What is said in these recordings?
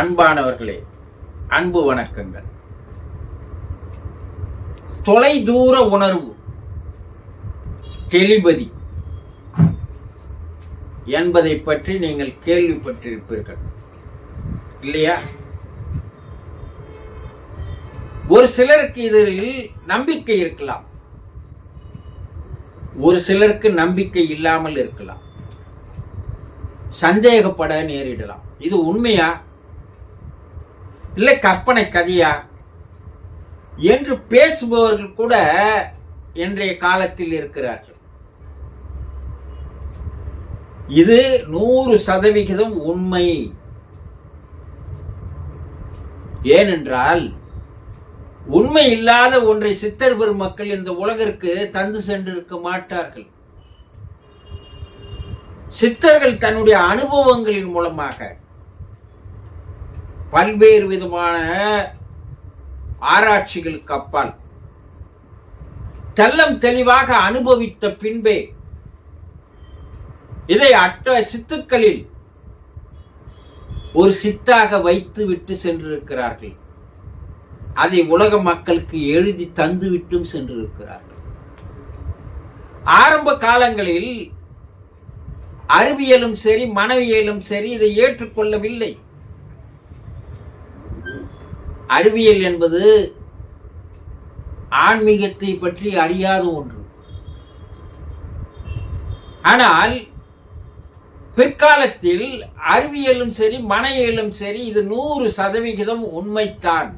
அன்பானவர்களே, அன்பு வணக்கங்கள். தொலைதூர உணர்வு, டெலிபதி என்பதை பற்றி நீங்கள் கேள்விப்பட்டிருப்பீர்கள் இல்லையா? ஒரு சிலருக்கு இதில் நம்பிக்கை இருக்கலாம், ஒரு சிலருக்கு நம்பிக்கை இல்லாமல் இருக்கலாம், சந்தேகப்பட நேரிடலாம். இது உண்மையா இல்லை கற்பனை கதையா என்று பேசுபவர்கள் கூட இன்றைய காலத்தில் இருக்கிறார்கள். இது 100% உண்மை. ஏனென்றால் உண்மை இல்லாத ஒன்றை சித்தர் பெருமக்கள் இந்த உலகிற்கு தந்து சென்றிருக்க மாட்டார்கள். சித்தர்கள் தன்னுடைய அனுபவங்களின் மூலமாக பல்வேறு விதமான ஆராய்ச்சிகளுக்கு அப்பால் தெல்லம் தெளிவாக அனுபவித்த பின்பே இதை சித்துக்களில் ஒரு சித்தாக வைத்து விட்டு சென்றிருக்கிறார்கள். அதை உலக மக்களுக்கு எழுதி தந்து விட்டும் சென்றிருக்கிறார்கள். ஆரம்ப காலங்களில் அறிவியலும் சரி மனவியலும் சரி இதை ஏற்றுக்கொள்ளவில்லை. அறிவியல் என்பது ஆன்மீகத்தை பற்றி அறியாத ஒன்று. ஆனால் பிற்காலத்தில் அறிவியலும் சரி மனவியலும் சரி இது 100% உண்மைத்தான்.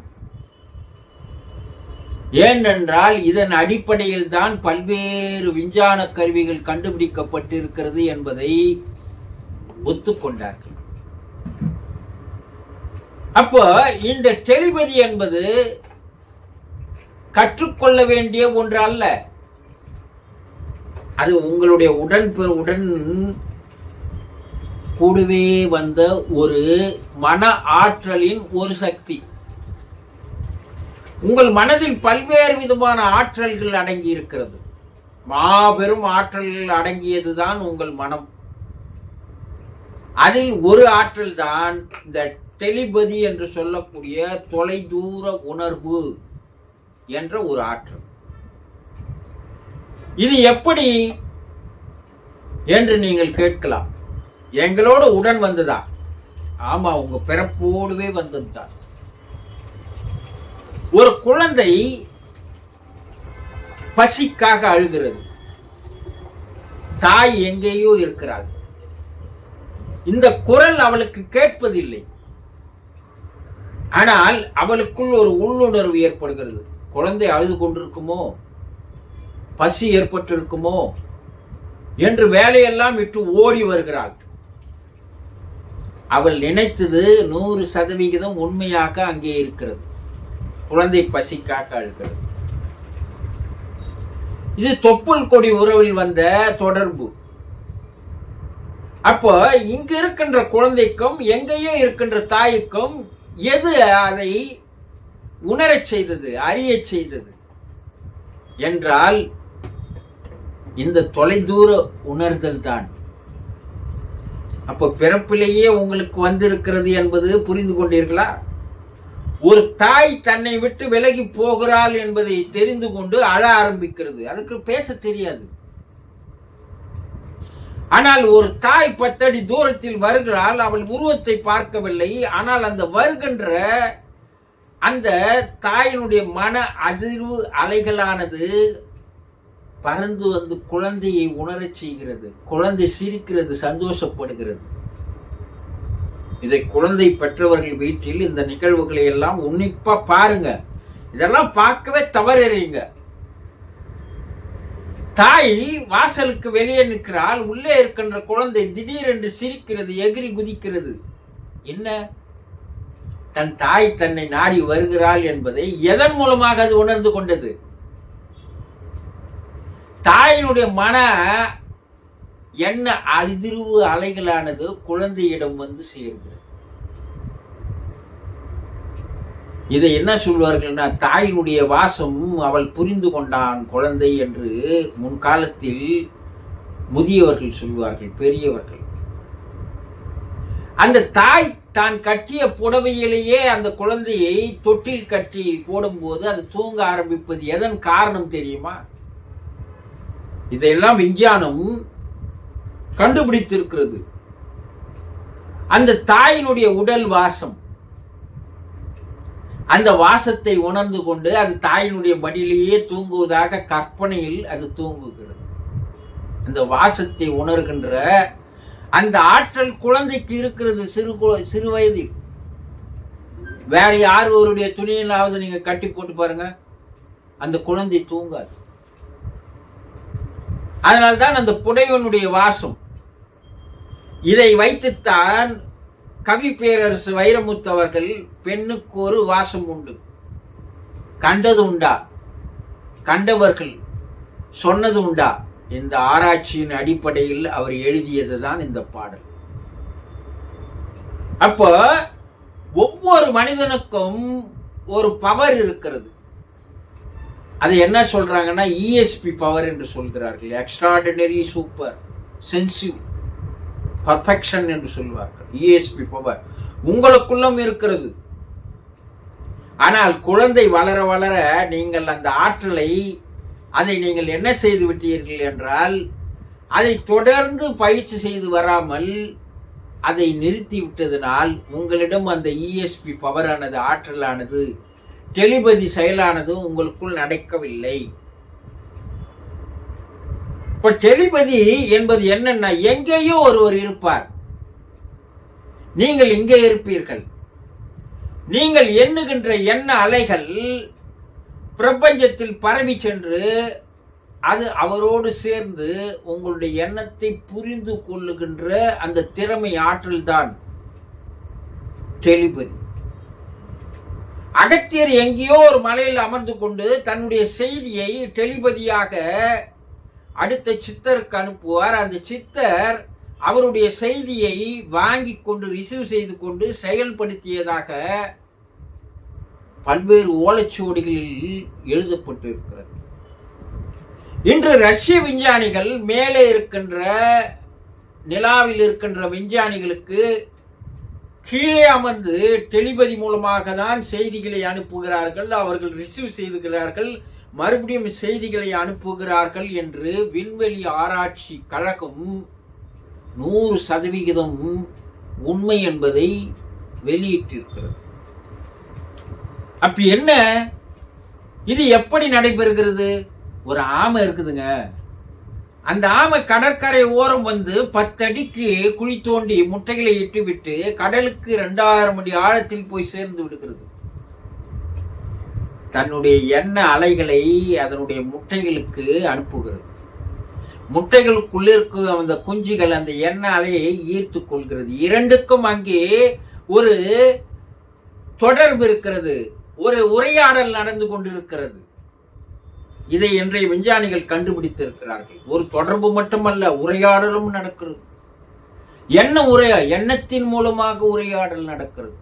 ஏனென்றால் இதன் அடிப்படையில் தான் பல்வேறு விஞ்ஞான கருவிகள் கண்டுபிடிக்கப்பட்டிருக்கிறது என்பதை ஒத்துக்கொண்டார்கள். அப்போ இந்த டெலிபதி என்பது கற்றுக்கொள்ள வேண்டிய ஒன்று அல்ல. அது உங்களுடைய உடன் கூடவே வந்த ஒரு மன ஆற்றலின் ஒரு சக்தி. உங்கள் மனதில் பல்வேறு விதமான ஆற்றல்கள் அடங்கி இருக்கிறது. மாபெரும் ஆற்றல்கள் அடங்கியதுதான் உங்கள் மனம். அதில் ஒரு ஆற்றல் தான் இந்த டெலிபதி என்று சொல்லக்கூடிய தொலைதூர உணர்வு என்ற ஒரு ஆற்றல். இது எப்படி என்று நீங்கள் கேட்கலாம். எங்களோடு உடன் வந்ததா? ஆமா, உங்க பிறப்போடுவே வந்ததுதான். ஒரு குழந்தை பசிக்காக அழுகிறது. தாய் எங்கேயோ இருக்கிறாள். இந்த குரல் அவளுக்கு கேட்பதில்லை. ஆனால் அவளுக்குள் ஒரு உள்ளுணர்வு ஏற்படுகிறது. குழந்தை அழுது கொண்டிருக்குமோ, பசி ஏற்பட்டிருக்குமோ என்று வேலையெல்லாம் விட்டு ஓடி வருகிறாள். அவள் நினைத்தது 100% உண்மையாக அங்கே இருக்கிறது. குழந்தை பசிக்காக அழுகிறது. இது தொப்புள் கொடி உறவில் வந்த தொடர்பு. அப்போ இங்கு இருக்கின்ற குழந்தைக்கும் எங்கேயோ இருக்கின்ற தாய்க்கும் எது அதை உணரச் செய்தது, அறியச் செய்தது என்றால் இந்த தொலைதூர உணர்தல் தான். அப்போ பிறப்பிலேயே உங்களுக்கு வந்திருக்கிறது என்பது புரிந்து கொண்டீர்களா? ஒரு தாய் தன்னை விட்டு விலகி போகிறாள் என்பதை தெரிந்து கொண்டு அழ ஆரம்பிக்கிறது. அதுக்கு பேச தெரியாது. ஆனால் ஒரு தாய் 10 அடி தூரத்தில் வருகிறாள். அவள் உருவத்தை பார்க்கவில்லை. ஆனால் அந்த வருகின்ற அந்த தாயினுடைய மன அதிர்வு அலைகளானது பறந்து வந்து குழந்தையை உணரச் செய்கிறது. குழந்தை சிரிக்கிறது, சந்தோஷப்படுகிறது. இதை குழந்தை பெற்றவர்கள் வீட்டில் இந்த நிகழ்வுகளை எல்லாம் உன்னிப்பா பாருங்க. இதெல்லாம் பார்க்கவே தவறீங்க. தாய் வாசலுக்கு வெளியே நிற்கிறாள். உள்ளே இருக்கின்ற குழந்தை திடீரென்று சிரிக்கிறது, எகிரி குதிக்கிறது. என்ன? தன் தாய் தன்னை நாடி வருகிறாள் என்பதை எதன் மூலமாக அது உணர்ந்து கொண்டது? தாயினுடைய மன என்ன அதிர்வு அலைகளானது குழந்தையிடம் வந்து சேர்கிறது. இதை என்ன சொல்வார்கள்னா, தாயினுடைய வாசம் அவள் புரிந்து கொண்டான் குழந்தை என்று முன்காலத்தில் முதியவர்கள் சொல்வார்கள், பெரியவர்கள். அந்த தாய் தான் கட்டிய புடவையிலேயே அந்த குழந்தையை தொட்டில் கட்டி போடும்போது அது தூங்க ஆரம்பிப்பது எதன் காரணம் தெரியுமா? இதையெல்லாம் விஞ்ஞானம் கண்டுபிடித்திருக்கிறது. அந்த தாயினுடைய உடல் வாசம், அந்த வாசத்தை உணர்ந்து கொண்டு அது தாயினுடைய மடியிலேயே தூங்குவதாக கற்பனையில் அது தூங்குகிறது. அந்த வாசத்தை உணர்கின்ற அந்த ஆற்றல் குழந்தைக்கு இருக்கிறது சிறு வயதில். வேற யார் ஒருடைய துணியிலாவது நீங்க கட்டி போட்டு பாருங்க, அந்த குழந்தை தூங்காது. அதனால்தான் அந்த புடைவனுடைய வாசம். இதை வைத்துத்தான் கவி பேரரசு வைரமுத்து அவர்கள் பெண்ணுக்கு ஒரு வாசம் உண்டு, கண்டது உண்டா, கண்டவர்கள் சொன்னது உண்டா, இந்த ஆராய்ச்சியின் அடிப்படையில் அவர் எழுதியதுதான் இந்த பாடல். அப்போ ஒவ்வொரு மனிதனுக்கும் ஒரு பவர் இருக்கிறது. அதை என்ன சொல்றாங்கன்னா இஎஸ்பி பவர் என்று சொல்கிறார்கள். எக்ஸ்ட்ராடினரி சூப்பர் சென்சிவ் பர்ஃபெக்ஷன் என்று சொல்வார்கள். இஎஸ்பி பவர் உங்களுக்குள்ளும் இருக்கிறது. ஆனால் குழந்தை வளர வளர நீங்கள் அந்த ஆற்றலை அதை நீங்கள் என்ன செய்து விட்டீர்கள் என்றால், அதை தொடர்ந்து பயிற்சி செய்து வராமல் அதை நிறுத்தி விட்டதனால் உங்களிடம் அந்த இஎஸ்பி பவரானது, ஆற்றலானது, டெலிபதி செயலானது உங்களுக்குள் நடக்கவில்லை. இப்ப டெலிபதி என்பது என்னன்னா, எங்கேயோ ஒருவர் இருப்பார், நீங்கள் இங்கே இருப்பீர்கள். நீங்கள் எண்ணுகின்ற எண்ண அலைகள் பிரபஞ்சத்தில் பரவி சென்று அது அவரோடு சேர்ந்து உங்களுடைய எண்ணத்தை புரிந்து கொள்ளுகின்ற அந்த திறமை, ஆற்றல் தான் டெலிபதி. அகத்தியர் எங்கேயோ ஒரு மலையில் அமர்ந்து கொண்டு தன்னுடைய செய்தியை டெலிபதியாக அடுத்த சித்தருக்கு அனுப்புவார். அந்த சித்தர் அவருடைய செய்தியை வாங்கி கொண்டு ரிசீவ் செய்து கொண்டு செயல்படுத்தியதாக பல்வேறு ஓலைச்சுவடிகளில் எழுதப்பட்டு இருக்கிறது. இன்று ரஷ்ய விஞ்ஞானிகள் மேலே இருக்கின்ற நிலாவில் இருக்கின்ற விஞ்ஞானிகளுக்கு கீழே அமர்ந்து டெலிபதி மூலமாக தான் செய்திகளை அனுப்புகிறார்கள், அவர்கள் ரிசீவ் செய்துகிறார்கள், மறுபடியும் செய்திகளை அனுப்புகிறார்கள் என்று விண்வெளி ஆராய்ச்சி கழகம் 100% உண்மை என்பதை வெளியிட்டிருக்கிறது. அப்ப என்ன, இது எப்படி நடைபெறுகிறது? ஒரு ஆமை இருக்குதுங்க, அந்த ஆமை கடற்கரை ஓரம் வந்து 10 அடிக்கு குழி தோண்டி முட்டைகளை இட்டு விட்டு கடலுக்கு 2000 அடி ஆழத்தில் போய் சேர்ந்து விடுகிறது. தன்னுடைய எண்ண அலைகளை அதனுடைய முட்டைகளுக்கு அனுப்புகிறது. முட்டைகளுக்குள்ள இருக்கும் அந்த குஞ்சுகள் அந்த எண்ண அலையை ஈர்த்து கொள்கிறது. இரண்டுக்கும் அங்கே ஒரு தொடர்பு இருக்கிறது, ஒரு உரையாடல் நடந்து கொண்டிருக்கிறது. இதை இன்றைய விஞ்ஞானிகள் கண்டுபிடித்திருக்கிறார்கள். ஒரு தொடர்பு மட்டுமல்ல, உரையாடலும் நடக்கிறது. எண்ணத்தின் மூலமாக உரையாடல் நடக்கிறது.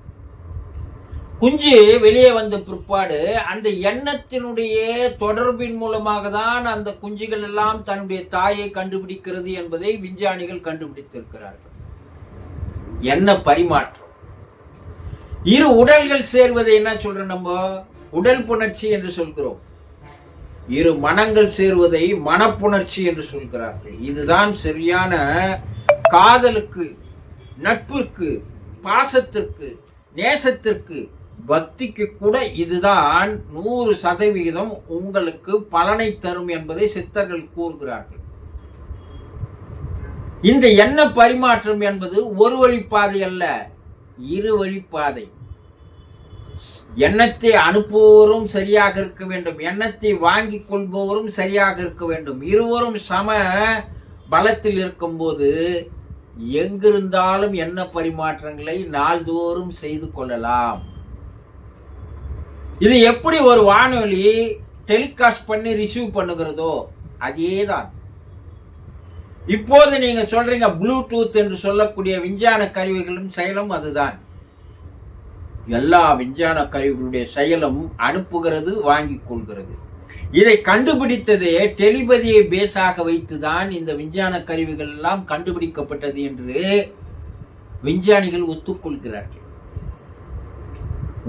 குஞ்சு வெளியே வந்த பிற்பாடு அந்த எண்ணத்தினுடைய தொடர்பின் மூலமாக தான் அந்த குஞ்சுகள் எல்லாம் தன்னுடைய தாயை கண்டுபிடிக்கிறது என்பதை விஞ்ஞானிகள் கண்டுபிடித்திருக்கிறார்கள். எண்ண பரிமாற்றம். இரு உடல்கள் சேர்வதை என்ன சொல்றோம் நம்ம? உடல் புணர்ச்சி என்று சொல்கிறோம். இரு மனங்கள் சேர்வதை மனப்புணர்ச்சி என்று சொல்கிறார்கள். இதுதான் சரியான காதலுக்கு, நட்பிற்கு, பாசத்திற்கு, நேசத்திற்கு, பக்திக்கு கூட இதுதான் 100% உங்களுக்கு பலனை தரும் என்பதை சித்தர்கள் கூறுகிறார்கள். இந்த எண்ண பரிமாற்றம் என்பது ஒரு வழிப்பாதை அல்ல, இரு வழிப்பாதை. எண்ணத்தை அனுப்புவோரும் சரியாக இருக்க வேண்டும், எண்ணத்தை வாங்கி கொள்பவரும் சரியாக இருக்க வேண்டும். இருவரும் சம பலத்தில் இருக்கும்போது எங்கிருந்தாலும் எண்ண பரிமாற்றங்களை நாள்தோறும் செய்து கொள்ளலாம். இது எப்படி ஒரு வானொலி டெலிகாஸ்ட் பண்ணி ரிசீவ் பண்ணுகிறதோ அதேதான். இப்போது நீங்க சொல்றீங்க ப்ளூடூத் என்று சொல்லக்கூடிய விஞ்ஞான கருவிகளும் செயலும் அதுதான். எல்லா விஞ்ஞான கருவிகளுடைய செயலும் அனுப்புகிறது, வாங்கிக் கொள்கிறது. இதை கண்டுபிடித்ததே டெலிபதியை பேஸாக வைத்துதான் இந்த விஞ்ஞான கருவிகள் எல்லாம் கண்டுபிடிக்கப்பட்டது என்று விஞ்ஞானிகள் ஒத்துக்கொள்கிறார்கள்.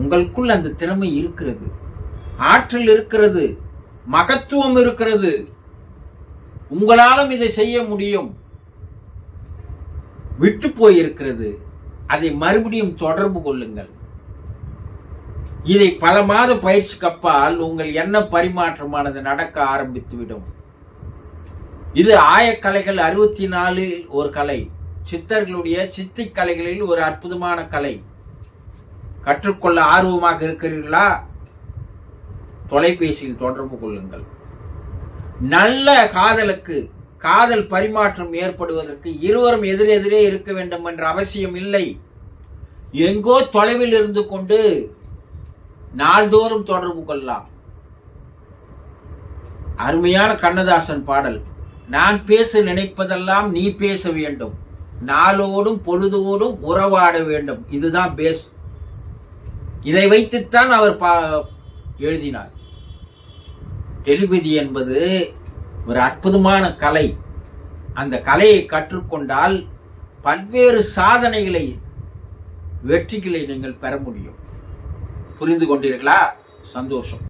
உங்களுக்குள் அந்த திறமை இருக்கிறது, ஆற்றல் இருக்கிறது, மகத்துவம் இருக்கிறது. உங்களாலும் இதை செய்ய முடியும். விட்டு போயிருக்கிறது, அதை மறுபடியும் தொடர்பு கொள்ளுங்கள். இதை பல மாத பயிற்சிக்கு அப்பால் உங்கள் எண்ண பரிமாற்றமானது நடக்க ஆரம்பித்துவிடும். இது ஆயக்கலைகள் 64 ஒரு கலை, சித்தர்களுடைய சித்தி கலைகளில் ஒரு அற்புதமான கலை. கற்றுக்கொள்ள ஆர்வமாக இருக்கிறீர்களா? தொலைபேசியில் தொடர்பு கொள்ளுங்கள். நல்ல காதலுக்கு, காதல் பரிமாற்றம் ஏற்படுவதற்கு இருவரும் எதிரெதிரே இருக்க வேண்டும் என்ற அவசியம் இல்லை. எங்கோ தொலைவில் இருந்து கொண்டு நாள்தோறும் தொடர்பு கொள்ளலாம். அருமையான கண்ணதாசன் பாடல், நான் பேச நினைப்பதெல்லாம் நீ பேச வேண்டும், நாளோடும் பொழுதோடும் உறவாட வேண்டும். இதுதான் பேஸ். இதை வைத்துத்தான் அவர் எழுதினார். டெலிபதி என்பது ஒரு அற்புதமான கலை. அந்த கலையை கற்றுக்கொண்டால் பல்வேறு சாதனைகளை, வெற்றிகளை நீங்கள் பெற முடியும். புரிந்து கொண்டீர்களா? சந்தோஷம்.